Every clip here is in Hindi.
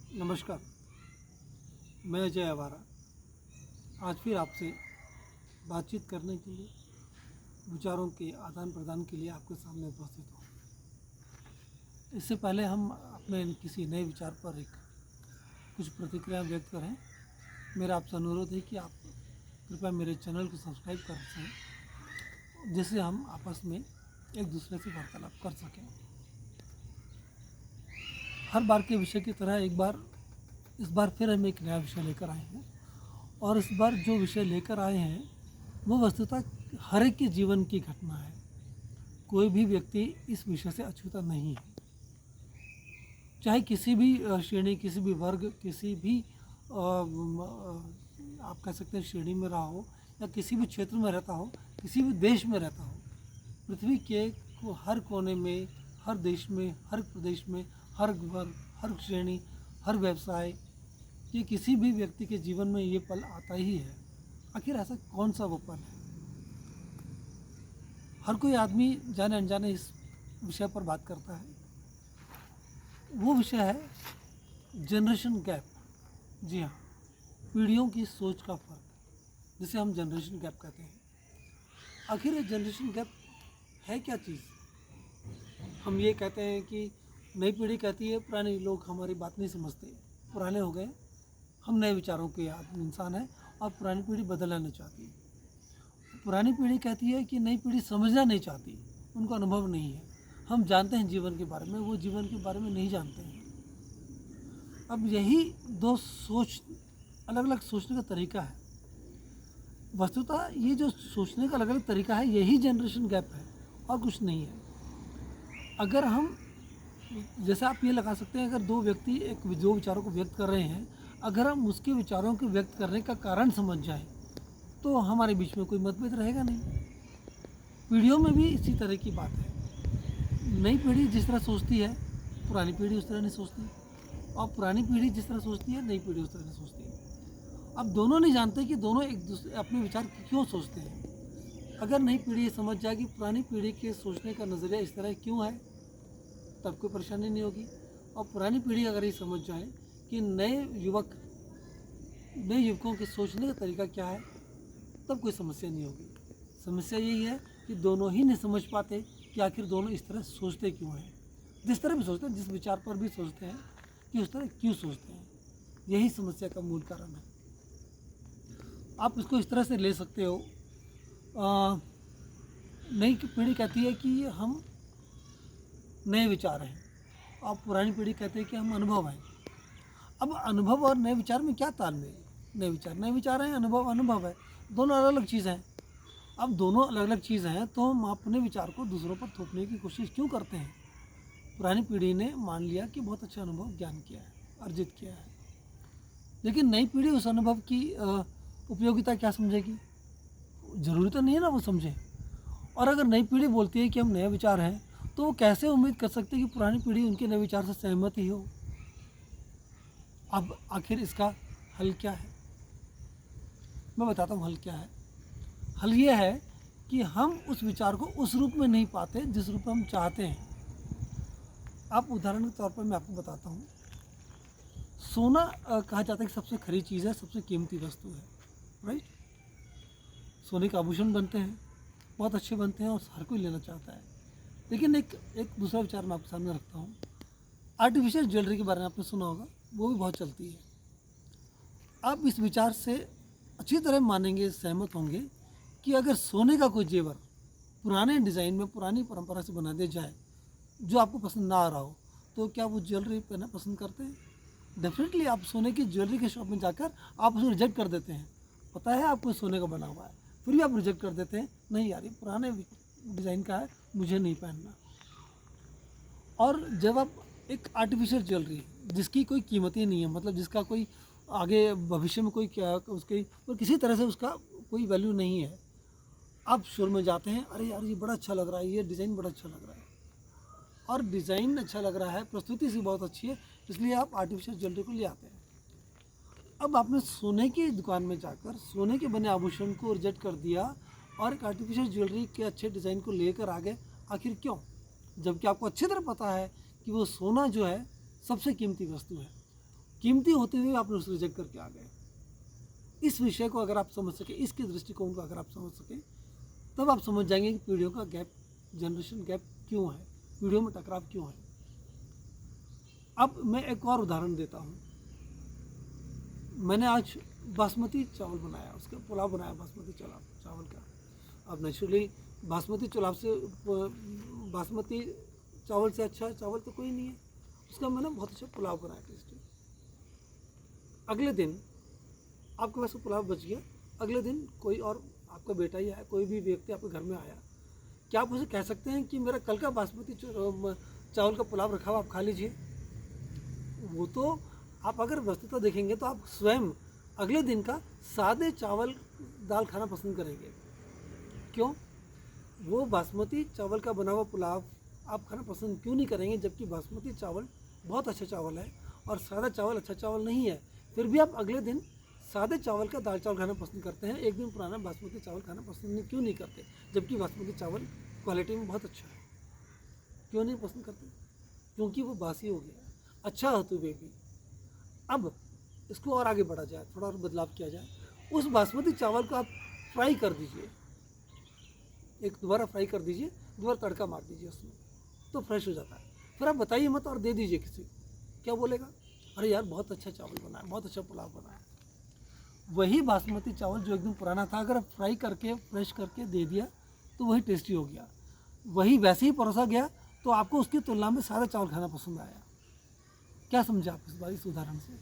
नमस्कार। मैं अजय आवारा आज फिर आपसे बातचीत करने के लिए, विचारों के आदान प्रदान के लिए आपके सामने उपस्थित हूँ। इससे पहले हम अपने किसी नए विचार पर कुछ प्रतिक्रिया व्यक्त करें, मेरा आपसे अनुरोध है कि आप कृपया मेरे चैनल को सब्सक्राइब कर सकें, जिससे हम आपस में एक दूसरे से वार्तालाप कर सकें। हर बार के विषय की तरह इस बार फिर हम एक नया विषय लेकर आए हैं, और इस बार जो विषय लेकर आए हैं वो वस्तुतः हर एक के जीवन की घटना है। कोई भी व्यक्ति इस विषय से अछूता नहीं है, चाहे किसी भी श्रेणी, किसी भी वर्ग, किसी भी आप कह सकते हैं श्रेणी में रहा हो, या किसी भी क्षेत्र में रहता हो, किसी भी देश में रहता हो। पृथ्वी के हर कोने में, हर देश में, हर प्रदेश में, हर वर्ग, हर श्रेणी, हर व्यवसाय, ये किसी भी व्यक्ति के जीवन में ये पल आता ही है। आखिर ऐसा कौन सा वो पल है? हर कोई आदमी जाने अनजाने इस विषय पर बात करता है। वो विषय है जनरेशन गैप। जी हाँ, पीढ़ियों की सोच का फर्क, जिसे हम जनरेशन गैप कहते हैं। आखिर ये जनरेशन गैप है क्या चीज़? हम ये कहते हैं कि नई पीढ़ी कहती है पुराने लोग हमारी बात नहीं समझते, पुराने हो गए, हम नए विचारों के इंसान हैं, और पुरानी पीढ़ी बदलना नहीं चाहती। पुरानी पीढ़ी कहती है कि नई पीढ़ी समझना नहीं चाहती, उनको अनुभव नहीं है। हम जानते हैं जीवन के बारे में, वो जीवन के बारे में नहीं जानते हैं। अब यही दो सोच, अलग अलग सोचने का तरीका है। वस्तुतः ये जो सोचने का अलग अलग तरीका है, यही जनरेशन गैप है और कुछ नहीं है। अगर हम, जैसे आप ये लगा सकते हैं, अगर दो व्यक्ति दो विचारों को व्यक्त कर रहे हैं, अगर हम उसके विचारों को व्यक्त करने का कारण समझ जाएं, तो हमारे बीच में कोई मतभेद रहेगा नहीं। पीढ़ियों में भी इसी तरह की बात है। नई पीढ़ी जिस तरह सोचती है, पुरानी पीढ़ी उस तरह नहीं सोचती, और पुरानी पीढ़ी जिस तरह सोचती है, नई पीढ़ी उस तरह नहीं सोचती। अब दोनों नहीं जानते कि दोनों एक दूसरे अपने विचार क्यों सोचते हैं। अगर नई पीढ़ी ये समझ जाए कि पुरानी पीढ़ी के सोचने का नज़रिया इस तरह क्यों है, तब कोई परेशानी नहीं होगी। और पुरानी पीढ़ी अगर ये समझ जाए कि नए युवकों के सोचने का तरीका क्या है, तब कोई समस्या नहीं होगी। समस्या यही है कि दोनों ही नहीं समझ पाते कि आखिर दोनों इस तरह सोचते क्यों हैं। जिस तरह भी सोचते हैं, जिस विचार पर भी सोचते हैं, कि उस तरह क्यों सोचते हैं, यही समस्या का मूल कारण है। आप इसको इस तरह से ले सकते हो, नई पीढ़ी कहती है कि हम नए विचार हैं, और पुरानी पीढ़ी कहती है कि हम अनुभव हैं। अब अनुभव और नए विचार में क्या तालमेल? नए विचार हैं, अनुभव है, दोनों अलग अलग चीज़ें हैं। अब दोनों अलग अलग चीज़ें हैं, तो हम अपने विचार को दूसरों पर थोपने की कोशिश क्यों करते हैं? पुरानी पीढ़ी ने मान लिया कि बहुत अच्छा अनुभव ज्ञान किया है, अर्जित किया है, लेकिन नई पीढ़ी उस अनुभव की उपयोगिता क्या समझेगी? ज़रूरी तो नहीं है ना वो समझे। और अगर नई पीढ़ी बोलती है कि हम नए विचार हैं, तो वो कैसे उम्मीद कर सकते हैं कि पुरानी पीढ़ी उनके नए विचार से सहमत ही हो? अब आखिर इसका हल क्या है? मैं बताता हूँ हल क्या है। हल ये है कि हम उस विचार को उस रूप में नहीं पाते जिस रूप में हम चाहते हैं। आप उदाहरण के तौर पर मैं आपको बताता हूँ। सोना कहा जाता है कि सबसे खरी चीज़ है, सबसे कीमती वस्तु है, राइट? सोने के आभूषण बनते हैं, बहुत अच्छे बनते हैं, और हर कोई लेना चाहता है। लेकिन एक दूसरा विचार मैं आपके सामने रखता हूँ। आर्टिफिशियल ज्वेलरी के बारे में आपने सुना होगा, वो भी बहुत चलती है। आप इस विचार से अच्छी तरह मानेंगे, सहमत होंगे कि अगर सोने का कोई जेवर पुराने डिज़ाइन में, पुरानी परंपरा से बना दिया जाए, जो आपको पसंद ना आ रहा हो, तो क्या वो ज्वेलरी पहनना पसंद करते हैं? डेफिनेटली आप सोने की ज्वेलरी के शॉप में जाकर आप उसको रिजेक्ट कर देते हैं। पता है आपको सोने का बना हुआ है, फिर भी आप रिजेक्ट कर देते हैं, नहीं यार ये पुराने डिज़ाइन का है, मुझे नहीं पहनना। और जब आप एक आर्टिफिशियल ज्वेलरी जिसकी कोई कीमत ही नहीं है, मतलब जिसका कोई आगे भविष्य में कोई क्या उसके और किसी तरह से उसका कोई वैल्यू नहीं है, आप शोरूम में जाते हैं, अरे यार ये बड़ा अच्छा लग रहा है, ये डिज़ाइन बड़ा अच्छा लग रहा है, और डिज़ाइन अच्छा लग रहा है, प्रस्तुति से बहुत अच्छी है, इसलिए आप आर्टिफिशियल ज्वेलरी को ले आते हैं। अब आपने सोने की दुकान में जाकर सोने के बने आभूषण को रिजेक्ट कर दिया और एक आर्टिफिशियल ज्वेलरी के अच्छे डिज़ाइन को लेकर आ गए। आखिर क्यों? जबकि आपको अच्छी तरह पता है कि वो सोना जो है सबसे कीमती वस्तु है, कीमती होते हुए आपने उसे रिजेक्ट करके आ गए। इस विषय को अगर आप समझ सके, इसके दृष्टिकोण को अगर आप समझ सके, तब आप समझ जाएंगे कि पीढ़ियों का गैप, जनरेशन गैप क्यों है, पीढ़ियों में टकराव क्यों है। अब मैं एक और उदाहरण देता हूँ। मैंने आज बासमती चावल बनाया, उसका पुलाव बनाया बासमती चावल का। अब नेचुरली बासमती चावल से अच्छा चावल तो कोई नहीं है, उसका मैंने बहुत अच्छा पुलाव बनाया टेस्टी। अगले दिन आपके पास पुलाव बच गया, अगले दिन कोई और आपका बेटा ही आया, कोई भी व्यक्ति आपके घर में आया, क्या आप उसे कह सकते हैं कि मेरा कल का बासमती चावल का पुलाव रखा हुआ आप खा लीजिए? वो तो आप अगर वस्तुतः देखेंगे तो आप स्वयं अगले दिन का सादे चावल दाल खाना पसंद करेंगे। क्यों? वो बासमती चावल का बना हुआ पुलाव आप खाना पसंद क्यों नहीं करेंगे, जबकि बासमती चावल बहुत अच्छा चावल है और सादा चावल अच्छा चावल नहीं है, फिर भी आप अगले दिन सादे चावल का दाल चावल खाना पसंद करते हैं, एक दिन पुराना बासमती चावल खाना पसंद क्यों नहीं करते, जबकि बासमती चावल क्वालिटी में बहुत अच्छा है? क्यों नहीं पसंद करते? क्योंकि वो बासी हो गया, अच्छा होते हुए भी। अब इसको और आगे बढ़ा जाए, थोड़ा और बदलाव किया जाए। उस बासमती चावल को आप फ्राई कर दीजिए, एक दोबारा फ्राई कर दीजिए, दोबारा तड़का मार दीजिए उसमें, तो फ्रेश हो जाता है। फिर आप बताइए मत और दे दीजिए किसी, क्या बोलेगा? अरे यार बहुत अच्छा चावल बना है, बहुत अच्छा पुलाव बना है। वही बासमती चावल जो एकदम पुराना था, अगर आप फ्राई करके फ्रेश करके दे दिया तो वही टेस्टी हो गया, वही वैसे ही परोसा गया, तो आपको उसकी तुलना में सादा चावल खाना पसंद आया। क्या समझे आप इस बार इस उदाहरण से?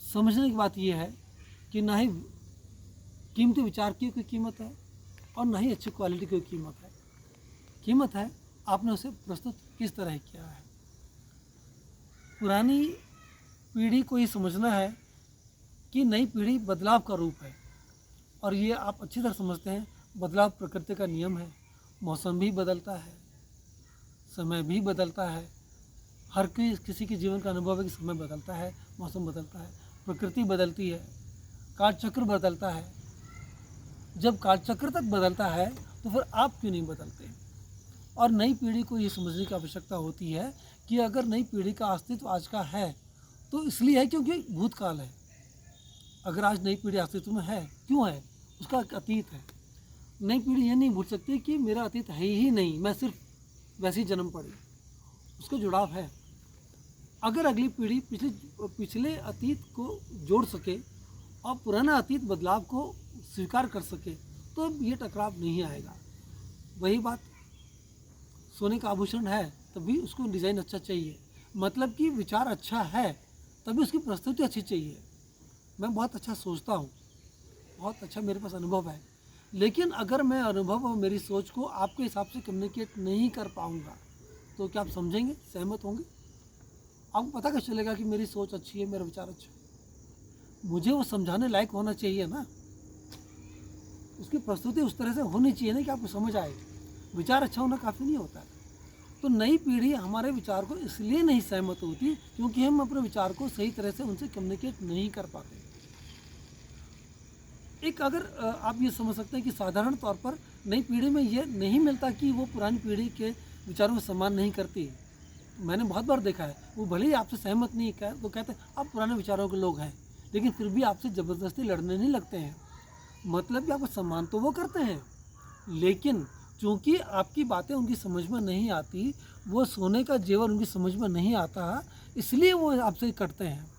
समझने की बात यह है कि ना ही कीमती विचार की कोई कीमत है और ना ही अच्छी क्वालिटी की कोई कीमत है। कीमत है आपने उसे प्रस्तुत किस तरह किया है। पुरानी पीढ़ी को ये समझना है कि नई पीढ़ी बदलाव का रूप है, और ये आप अच्छी तरह समझते हैं। बदलाव प्रकृति का नियम है, मौसम भी बदलता है, समय भी बदलता है, हर किसी के जीवन का अनुभव है कि समय बदलता है, मौसम बदलता है, प्रकृति बदलती है, कालचक्र बदलता है। जब कालचक्र तक बदलता है तो फिर आप क्यों नहीं बदलते? और नई पीढ़ी को ये समझने की आवश्यकता होती है कि अगर नई पीढ़ी का अस्तित्व आज का है तो इसलिए है क्योंकि भूतकाल है। अगर आज नई पीढ़ी अस्तित्व में है, क्यों है? उसका एक अतीत है। नई पीढ़ी ये नहीं भूल सकती कि मेरा अतीत है ही नहीं, मैं सिर्फ वैसे ही जन्म पड़ी, उसका जुड़ाव है। अगर अगली पीढ़ी पिछले अतीत को जोड़ सके और पुराना अतीत बदलाव को स्वीकार कर सके तो ये टकराव नहीं आएगा। वही बात, सोने का आभूषण है तभी उसको डिज़ाइन अच्छा चाहिए, मतलब कि विचार अच्छा है तभी उसकी प्रस्तुति अच्छी चाहिए। मैं बहुत अच्छा सोचता हूँ, बहुत अच्छा मेरे पास अनुभव है, लेकिन अगर मैं अनुभव और मेरी सोच को आपके हिसाब से कम्युनिकेट नहीं कर पाऊँगा तो क्या आप समझेंगे, सहमत होंगे? आपको पता कैसे चलेगा कि मेरी सोच अच्छी है, मेरा विचार अच्छा है? मुझे वो समझाने लायक होना चाहिए ना, उसकी प्रस्तुति उस तरह से होनी चाहिए ना कि आपको समझ आए। विचार अच्छा होना काफ़ी नहीं होता है। तो नई पीढ़ी हमारे विचार को इसलिए नहीं सहमत होती क्योंकि हम अपने विचार को सही तरह से उनसे कम्युनिकेट नहीं कर पाते। एक अगर आप ये समझ सकते हैं कि साधारण तौर पर नई पीढ़ी में ये नहीं मिलता कि वो पुरानी पीढ़ी के विचारों में सम्मान नहीं करती। मैंने बहुत बार देखा है, वो भले ही आपसे सहमत नहीं है तो कहते हैं आप पुराने विचारों के लोग हैं, लेकिन फिर भी आपसे ज़बरदस्ती लड़ने नहीं लगते हैं। मतलब कि आपको सम्मान तो वो करते हैं, लेकिन चूँकि आपकी बातें उनकी समझ में नहीं आती, वो सोने का जेवर उनकी समझ में नहीं आता, इसलिए वो आपसे कटते हैं।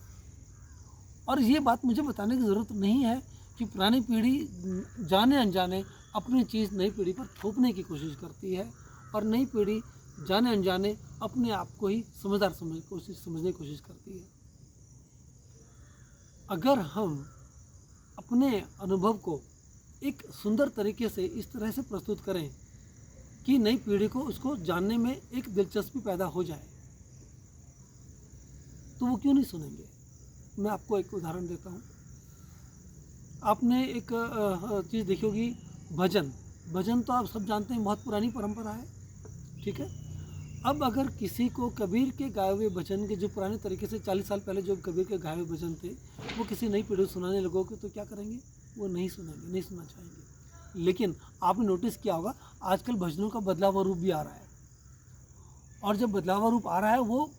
और ये बात मुझे बताने की ज़रूरत नहीं है कि पुरानी पीढ़ी जाने अनजाने अपनी चीज़ नई पीढ़ी पर थोपने की कोशिश करती है और नई पीढ़ी जाने अनजाने अपने आप को ही समझदार समझने की कोशिश करती है। अगर हम अपने अनुभव को एक सुंदर तरीके से इस तरह से प्रस्तुत करें कि नई पीढ़ी को उसको जानने में एक दिलचस्पी पैदा हो जाए, तो वो क्यों नहीं सुनेंगे? मैं आपको एक उदाहरण देता हूँ। आपने एक चीज़ देखी होगी, भजन तो आप सब जानते हैं, बहुत पुरानी परंपरा है, ठीक है। अब अगर किसी को कबीर के गाए हुए भजन के, जो पुराने तरीके से 40 साल पहले जो कबीर के गाए हुए भजन थे, वो किसी नई पीढ़ी को सुनाने लगोगे तो क्या करेंगे? वो नहीं सुनेंगे, नहीं सुनना चाहेंगे। लेकिन आपने नोटिस किया होगा आजकल भजनों का बदलाव रूप भी आ रहा है, और जब बदलाव रूप आ रहा है वो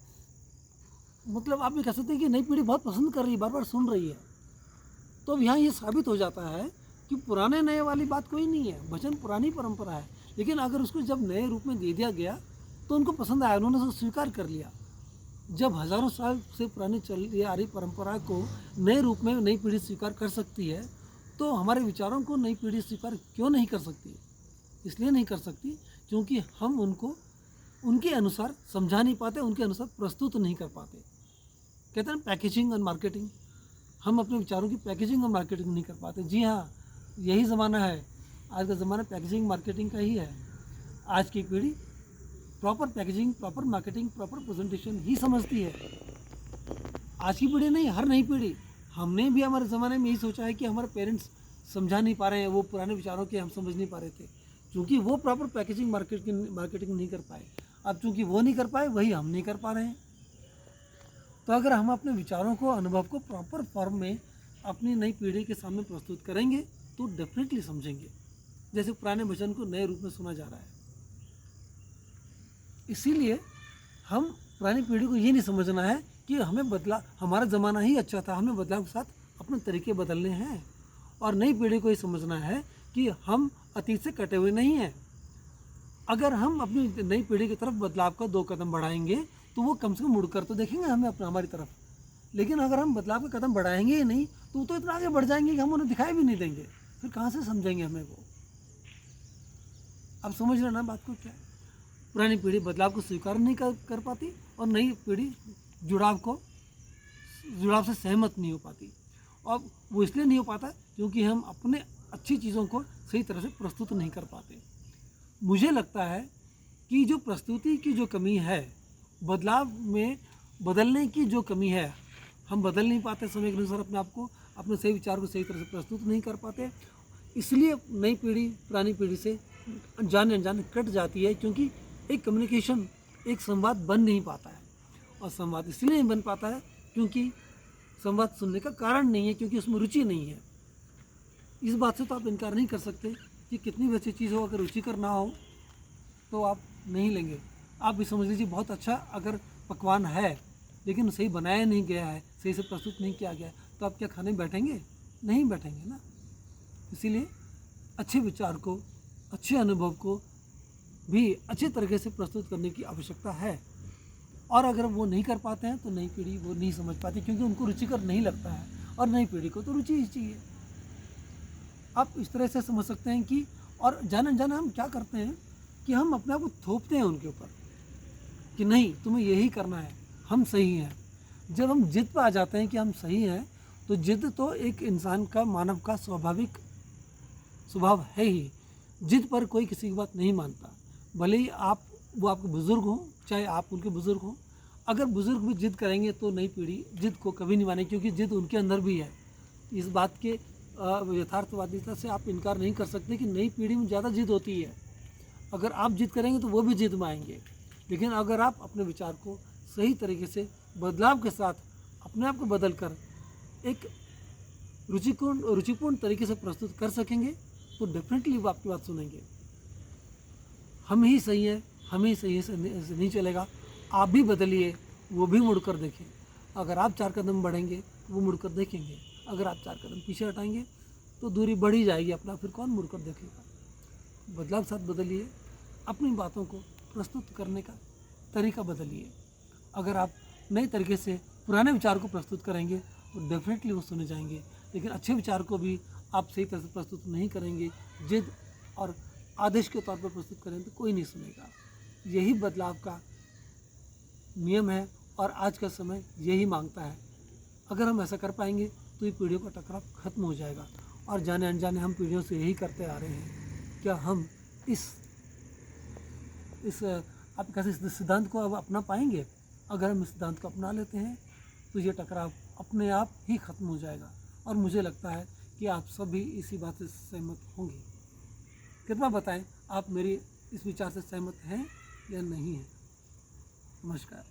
मतलब आप ये कह सकते हैं कि नई पीढ़ी बहुत पसंद कर रही है, बार बार सुन रही है। तो अब यहाँ ये साबित हो जाता है कि पुराने नए वाली बात कोई नहीं है, भजन पुरानी परंपरा है। लेकिन अगर उसको जब नए रूप में दे दिया गया तो उनको पसंद आया, उन्होंने उसको स्वीकार कर लिया। जब हज़ारों साल से पुरानी चली आ रही परंपरा को नए रूप में नई पीढ़ी स्वीकार कर सकती है, तो हमारे विचारों को नई पीढ़ी स्वीकार क्यों नहीं कर सकती? इसलिए नहीं कर सकती क्योंकि हम उनको उनके अनुसार समझा नहीं पाते, उनके अनुसार प्रस्तुत नहीं कर पाते। कहते हैं पैकेजिंग और मार्केटिंग, हम अपने विचारों की पैकेजिंग और मार्केटिंग नहीं कर पाते। जी हाँ, यही ज़माना है, आज का ज़माना पैकेजिंग मार्केटिंग का ही है। आज की पीढ़ी proper packaging, proper marketing, proper presentation ही समझती है। आज की पीढ़ी नहीं, हर नई पीढ़ी। हमने भी हमारे ज़माने में यही सोचा है कि हमारे पेरेंट्स समझा नहीं पा रहे हैं, वो पुराने विचारों के हम समझ नहीं पा रहे थे, क्योंकि वो प्रॉपर पैकेजिंग मार्केटिंग नहीं कर पाए। अब चूँकि वो नहीं कर पाए, वही हम नहीं कर पा रहे हैं। तो अगर हम अपने विचारों को, अनुभव को प्रॉपर फॉर्म में अपनी नई पीढ़ी के सामने प्रस्तुत करेंगे तो डेफिनेटली समझेंगे, जैसे पुराने भजन को नए रूप में सुना जा रहा है। इसीलिए हम पुरानी पीढ़ी को ये नहीं समझना है कि हमें हमारा ज़माना ही अच्छा था, हमें बदलाव के साथ अपने तरीके बदलने हैं। और नई पीढ़ी को ये समझना है कि हम अतीत से कटे हुए नहीं हैं। अगर हम अपनी नई पीढ़ी की तरफ बदलाव का 2 कदम बढ़ाएंगे तो वो कम से कम मुड़कर तो देखेंगे हमें हमारी तरफ। लेकिन अगर हम बदलाव का कदम बढ़ाएंगे ही नहीं तो वो तो इतना आगे बढ़ जाएंगे कि हम उन्हें दिखाई भी नहीं देंगे, फिर कहाँ से समझेंगे हमें वो। अब समझ रहे ना बात को क्या है? पुरानी पीढ़ी बदलाव को स्वीकार नहीं कर पाती और नई पीढ़ी जुड़ाव से सहमत नहीं हो पाती। और वो इसलिए नहीं हो पाता क्योंकि हम अपने अच्छी चीज़ों को सही तरह से प्रस्तुत नहीं कर पाते। मुझे लगता है कि जो प्रस्तुति की जो कमी है, बदलाव में बदलने की जो कमी है, हम बदल नहीं पाते समय के अनुसार अपने आप को, अपने सही विचार को सही तरह से प्रस्तुत नहीं कर पाते। इसलिए नई पीढ़ी पुरानी पीढ़ी से जाने अनजाने कट जाती है, क्योंकि एक कम्युनिकेशन, एक संवाद बन नहीं पाता है। और संवाद इसलिए नहीं बन पाता है क्योंकि संवाद सुनने का कारण नहीं है, क्योंकि उसमें रुचि नहीं है। इस बात से तो आप इनकार नहीं कर सकते कि कितनी भी अच्छी चीज़ हो, अगर रुचिकर ना हो तो आप नहीं लेंगे। आप भी समझ लीजिए बहुत अच्छा अगर पकवान है लेकिन सही बनाया नहीं गया है, सही से प्रस्तुत नहीं किया गया है, तो आप क्या खाने बैठेंगे? नहीं बैठेंगे ना। इसीलिए अच्छे विचार को, अच्छे अनुभव को भी अच्छे तरीके से प्रस्तुत करने की आवश्यकता है। और अगर वो नहीं कर पाते हैं तो नई पीढ़ी वो नहीं समझ पाती, क्योंकि उनको रुचिकर नहीं लगता है। और नई पीढ़ी को तो रुचि ही चाहिए। आप इस तरह से समझ सकते हैं कि, और जाने अनजाने हम क्या करते हैं कि हम अपने आप को थोपते हैं उनके ऊपर कि नहीं तुम्हें यही करना है, हम सही हैं। जब हम जिद पर आ जाते हैं कि हम सही हैं, तो जिद तो एक इंसान का, मानव का स्वाभाविक स्वभाव है ही। जिद पर कोई किसी की बात नहीं मानता, भले ही वो आपके बुज़ुर्ग हों, चाहे आप उनके बुज़ुर्ग हों। अगर बुज़ुर्ग भी जिद करेंगे तो नई पीढ़ी जिद को कभी नहीं मानेगी, क्योंकि जिद उनके अंदर भी है। इस बात के यथार्थवादिता से आप इनकार नहीं कर सकते कि नई पीढ़ी में ज़्यादा जिद होती है। अगर आप जिद करेंगे तो वो भी जिद में आएंगे। लेकिन अगर आप अपने विचार को सही तरीके से बदलाव के साथ अपने आप को बदल कर एक रुचिपूर्ण तरीके से प्रस्तुत कर सकेंगे तो डेफिनेटली वो आपकी बात सुनेंगे। हम ही सही हैं, हम ही सही से नहीं चलेगा। आप भी बदलिए, वो भी मुड़कर देखें। अगर आप 4 कदम बढ़ेंगे तो वो मुड़कर देखेंगे। अगर आप 4 कदम पीछे हटाएंगे तो दूरी बढ़ ही जाएगी अपना, फिर कौन मुड़कर देखेगा। बदलाव साथ बदलिए, अपनी बातों को प्रस्तुत करने का तरीका बदलिए। अगर आप नए तरीके से पुराने विचार को प्रस्तुत करेंगे तो डेफिनेटली वो सुने जाएंगे। लेकिन अच्छे विचार को भी आप सही तरह से प्रस्तुत नहीं करेंगे, जिद और आदेश के तौर पर प्रस्तुत करेंगे तो कोई नहीं सुनेगा। यही बदलाव का नियम है और आज का समय यही मांगता है। अगर हम ऐसा कर पाएंगे तो ये पीढ़ियों का टकराव खत्म हो जाएगा। और जाने अनजाने हम पीढ़ियों से यही करते आ रहे हैं। क्या हम इस आप कैसे इस सिद्धांत को अब अपना पाएंगे? अगर हम इस सिद्धांत को अपना लेते हैं तो ये टकराव अपने आप ही खत्म हो जाएगा। और मुझे लगता है कि आप सभी इसी बात से सहमत होंगे। कृपया बताएं, आप मेरी इस विचार से सहमत हैं या नहीं हैं? नमस्कार।